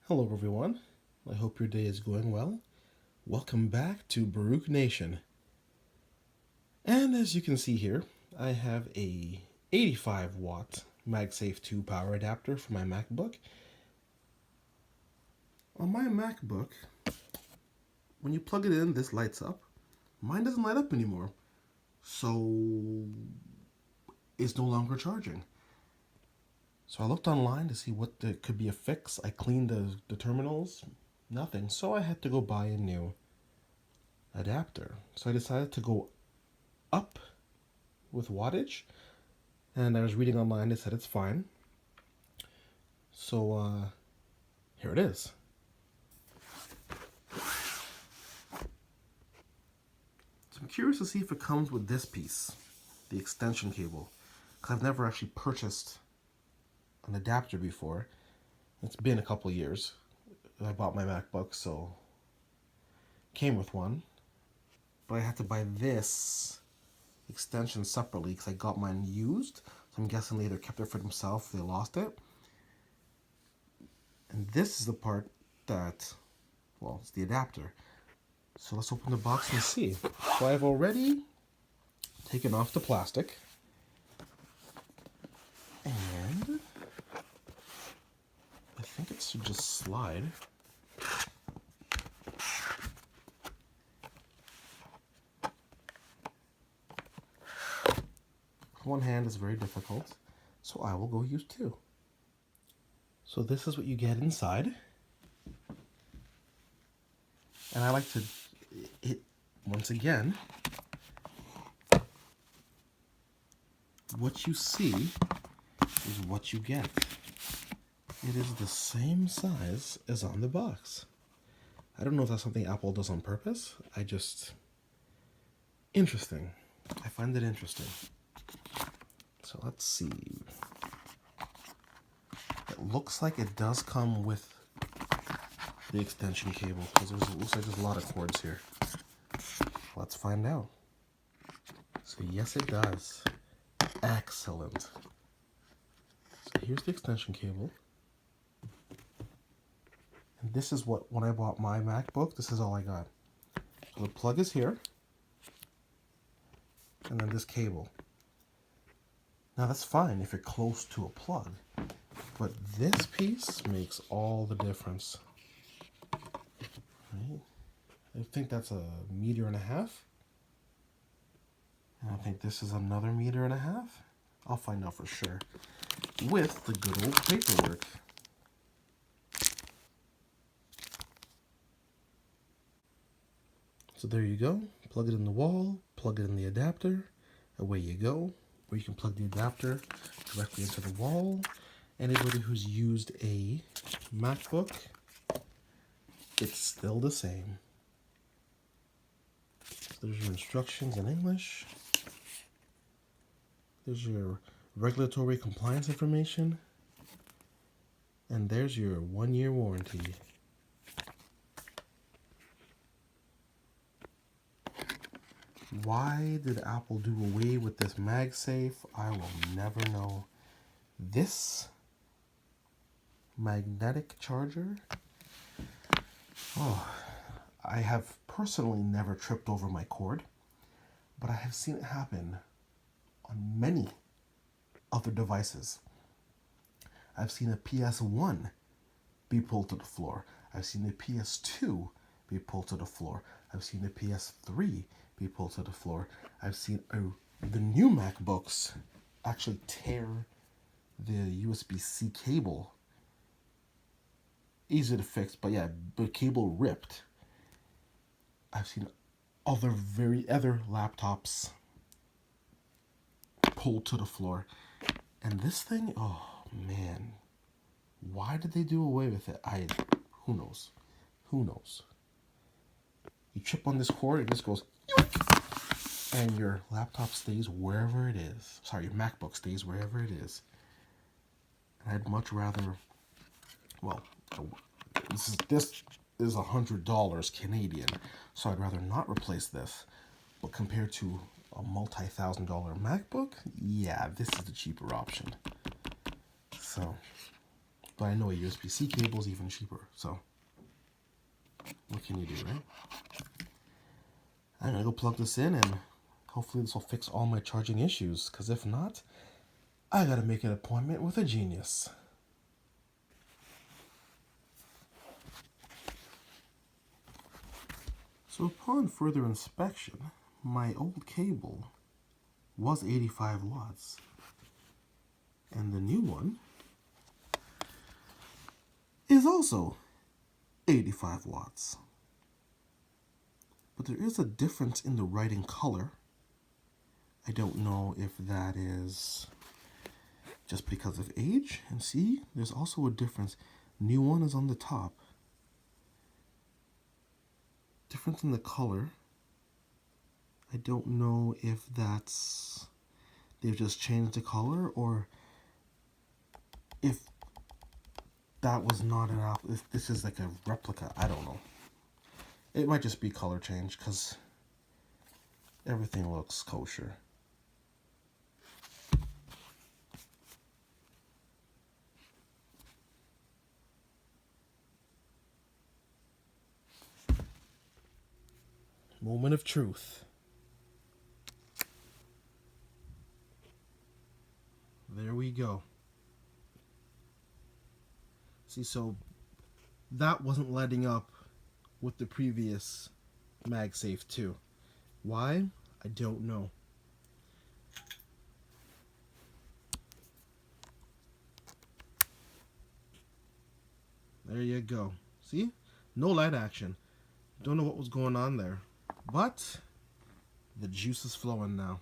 Hello everyone, I hope your day is going well. Welcome back to Baruch Nation. And as you can see here, I have a 85 watt MagSafe 2 power adapter for my MacBook. On my MacBook, when you plug it in, this lights up. Mine doesn't light up anymore, so it's no longer charging. So I looked online to see what could be a fix. I cleaned the terminals, nothing. So I had to go buy a new adapter. So I decided to go up with wattage, and I was reading online, it said it's fine. So here it is. So I'm curious to see if it comes with this piece, the extension cable, because I've never actually purchased an adapter before. It's been a couple years. I bought my MacBook, so came with one, but I had to buy this extension separately because I got mine used. So I'm guessing they either kept it for themselves, they lost it. And this is the part that, well, it's the adapter. So let's open the box and see. So I've already taken off the plastic. And I think it should just slide. One hand is very difficult, so I will go use two. So this is what you get inside. And I like to hit once again. What you see is what you get. It is the same size as on the box. I don't know if that's something Apple does on purpose. Interesting. I find it interesting. So let's see. It looks like it does come with the extension cable because it looks like there's a lot of cords here. Let's find out. So yes, it does. Excellent. So here's the extension cable. And this is what, when I bought my MacBook, this is all I got. So the plug is here. And then this cable. Now that's fine if you're close to a plug. But this piece makes all the difference. Right? I think that's 1.5 meters. And I think this is another 1.5 meters. I'll find out for sure. With the good old paperwork. So there you go. Plug it in the wall, plug it in the adapter, away you go. Or you can plug the adapter directly into the wall. Anybody who's used a MacBook, it's still the same. So there's your instructions in English. There's your regulatory compliance information. And there's your 1-year warranty. Why did Apple do away with this MagSafe? I will never know. This magnetic charger? Oh, I have personally never tripped over my cord, but I have seen it happen on many other devices. I've seen a PS1 be pulled to the floor. I've seen a PS2 be pulled to the floor. I've seen a PS3 be pulled to the floor. I've seen the new MacBooks actually tear the USB-C cable. Easy to fix, but yeah, the cable ripped. I've seen other laptops pulled to the floor. And this thing, oh man, why did they do away with it? Who knows? Who knows? You trip on this cord, it just goes, and your laptop stays wherever it is. Sorry, your MacBook stays wherever it is. And I'd much rather, well, this is $100 Canadian, so I'd rather not replace this. But compared to a multi-$1,000 MacBook, yeah, this is the cheaper option. So, But I know a USB-C cable is even cheaper, so what can you do, right? I'm gonna go plug this in and hopefully this will fix all my charging issues, because if not, I gotta make an appointment with a genius. So upon further inspection, my old cable was 85 watts. And the new one is also 85 watts. But there is a difference in the writing color. I don't know if that is just because of age. And see, there's also a difference. New one is on the top. Difference in the color. I don't know if that's, they've just changed the color, or if that was not an apple, if this is like a replica. I don't know. It might just be color change, because everything looks kosher. Moment of truth. There we go. See, so that wasn't lighting up with the previous MagSafe 2. Why? I don't know. There you go. See? No light action. Don't know what was going on there. But the juice is flowing now.